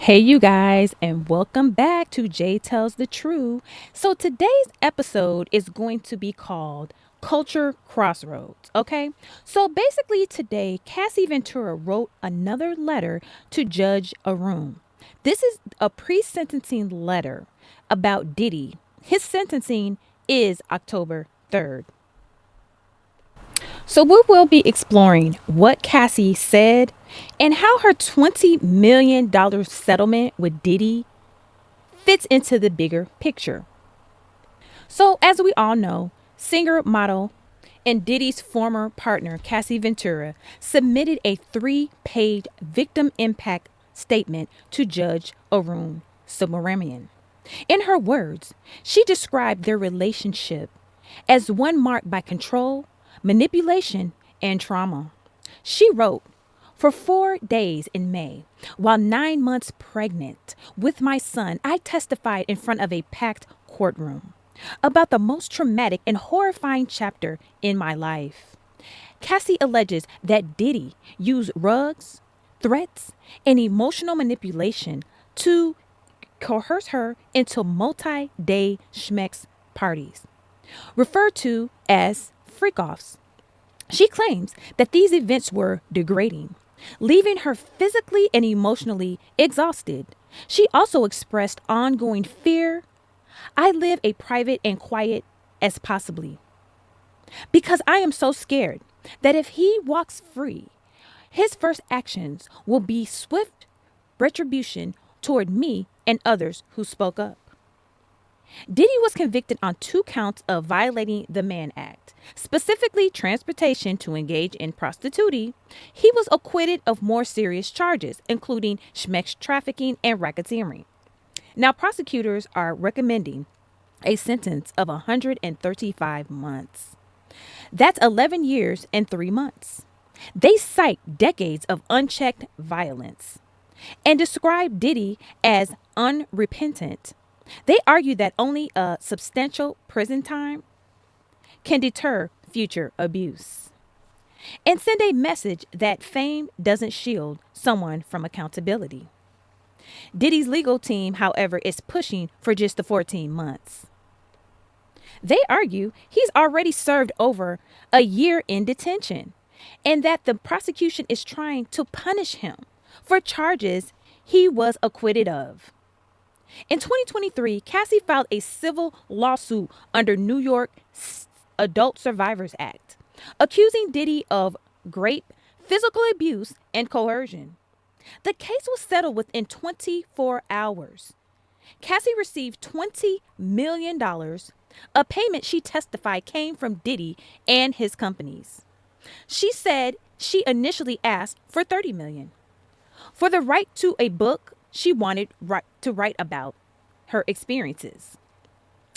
Hey, you guys, and welcome back to Jay Tells the Truth. So, today's episode is going to be called Culture Crossroads. Okay, so basically, today, Cassie Ventura wrote another letter to Judge Arun. This is a pre sentencing letter about Diddy. His sentencing is October 3rd. So, we will be exploring what Cassie said and how her $20 million settlement with Diddy fits into the bigger picture. So, as we all know, singer, model, and Diddy's former partner, Cassie Ventura, submitted a 3-page victim impact statement to Judge Arun Subramanian. In her words, she described their relationship as one marked by control, manipulation, and trauma. She wrote, for 4 days in May, while 9 months pregnant with my son, I testified in front of a packed courtroom about the most traumatic and horrifying chapter in my life. Cassie alleges that Diddy used rugs, threats, and emotional manipulation to coerce her into multi day schmex parties, referred to as freak offs. She claims that these events were degrading, leaving her physically and emotionally exhausted. She also expressed ongoing fear. I live a private and quiet as possibly because I am so scared that if he walks free, his first actions will be swift retribution toward me and others who spoke up. Diddy was convicted on 2 counts of violating the Mann Act, specifically transportation to engage in prostitution. He was acquitted of more serious charges, including schmex trafficking and racketeering. Now, prosecutors are recommending a sentence of 135 months. That's 11 years and 3 months. They cite decades of unchecked violence and describe Diddy as unrepentant. They argue that only a substantial prison time can deter future abuse and send a message that fame doesn't shield someone from accountability. Diddy's legal team, however, is pushing for just the 14 months. They argue he's already served over a year in detention and that the prosecution is trying to punish him for charges he was acquitted of. In 2023, Cassie filed a civil lawsuit under New York Adult Survivors Act, accusing Diddy of rape, physical abuse, and coercion. The case was settled within 24 hours. Cassie received $20 million, a payment she testified came from Diddy and his companies. She said she initially asked for $30 million for the right to a book she wanted to write about her experiences.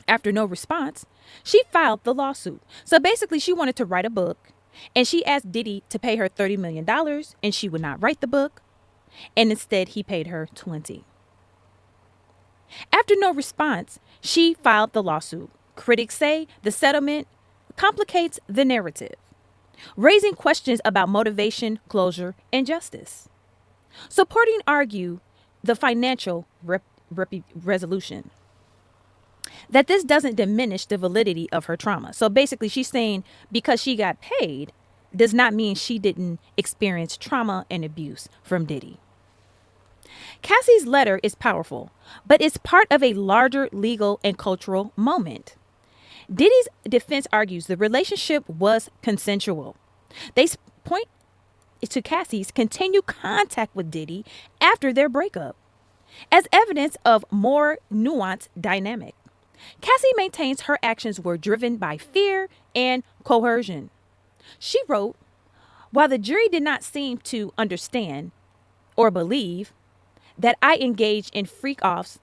After no response, she filed the lawsuit. So basically, she wanted to write a book and she asked Diddy to pay her $30 million and she would not write the book. And instead, he paid her 20. After no response, she filed the lawsuit. Critics say the settlement complicates the narrative, raising questions about motivation, closure, and justice. Supporting argue the financial resolution, that this doesn't diminish the validity of her trauma. So basically, she's saying because she got paid does not mean she didn't experience trauma and abuse from Diddy. Cassie's letter is powerful, but it's part of a larger legal and cultural moment. Diddy's defense argues the relationship was consensual. They point to Cassie's continued contact with Diddy after their breakup as evidence of more nuanced dynamic. Cassie maintains her actions were driven by fear and coercion. She wrote, while the jury did not seem to understand or believe that I engaged in freak offs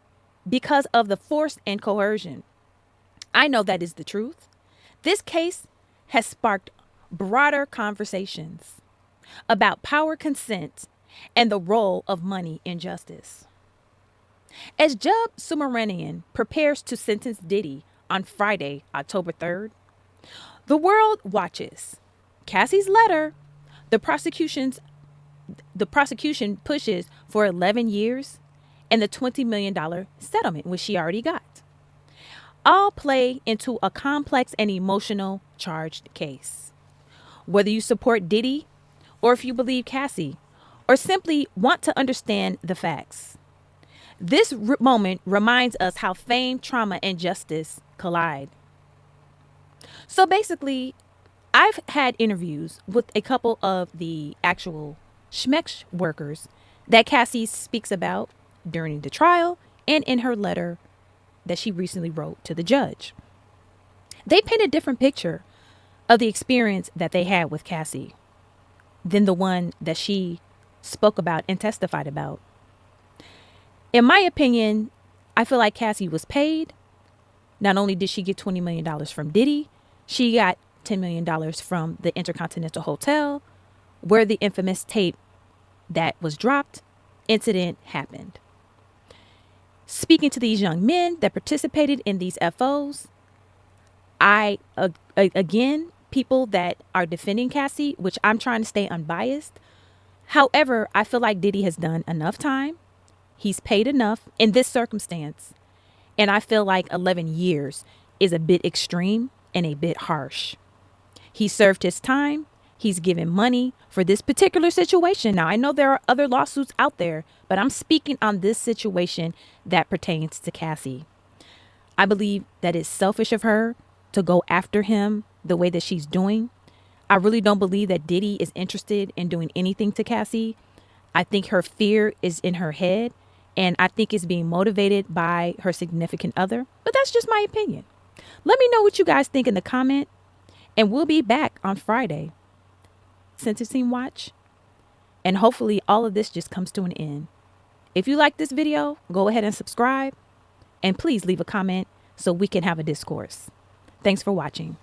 because of the force and coercion, I know that is the truth. This case has sparked broader conversations about power, consent, and the role of money in justice. As Judge Subramanian prepares to sentence Diddy on Friday, October 3rd, the world watches. Cassie's letter, the prosecution pushes for 11 years, and the $20 million settlement, which she already got, all play into a complex and emotional charged case. Whether you support Diddy, or if you believe Cassie, or simply want to understand the facts, this moment reminds us how fame, trauma, and justice collide. So basically, I've had interviews with a couple of the actual Schmeck workers that Cassie speaks about during the trial and in her letter that she recently wrote to the judge. They paint a different picture of the experience that they had with Cassie than the one that she spoke about and testified about. In my opinion, I feel like Cassie was paid. Not only did she get $20 million from Diddy, she got $10 million from the Intercontinental Hotel, where the infamous tape that was dropped incident happened. Speaking to these young men that participated in these FOs, again, people that are defending Cassie, which I'm trying to stay unbiased. However, I feel like Diddy has done enough time. He's paid enough in this circumstance. And I feel like 11 years is a bit extreme and a bit harsh. He served his time. He's given money for this particular situation. Now, I know there are other lawsuits out there, but I'm speaking on this situation that pertains to Cassie. I believe that it's selfish of her to go after him the way that she's doing. I really don't believe that Diddy is interested in doing anything to Cassie. I think her fear is in her head, and I think it's being motivated by her significant other. But that's just my opinion. Let me know what you guys think in the comment, and we'll be back on Friday. Sentencing Watch, and hopefully all of this just comes to an end. If you like this video, go ahead and subscribe, and please leave a comment so we can have a discourse. Thanks for watching.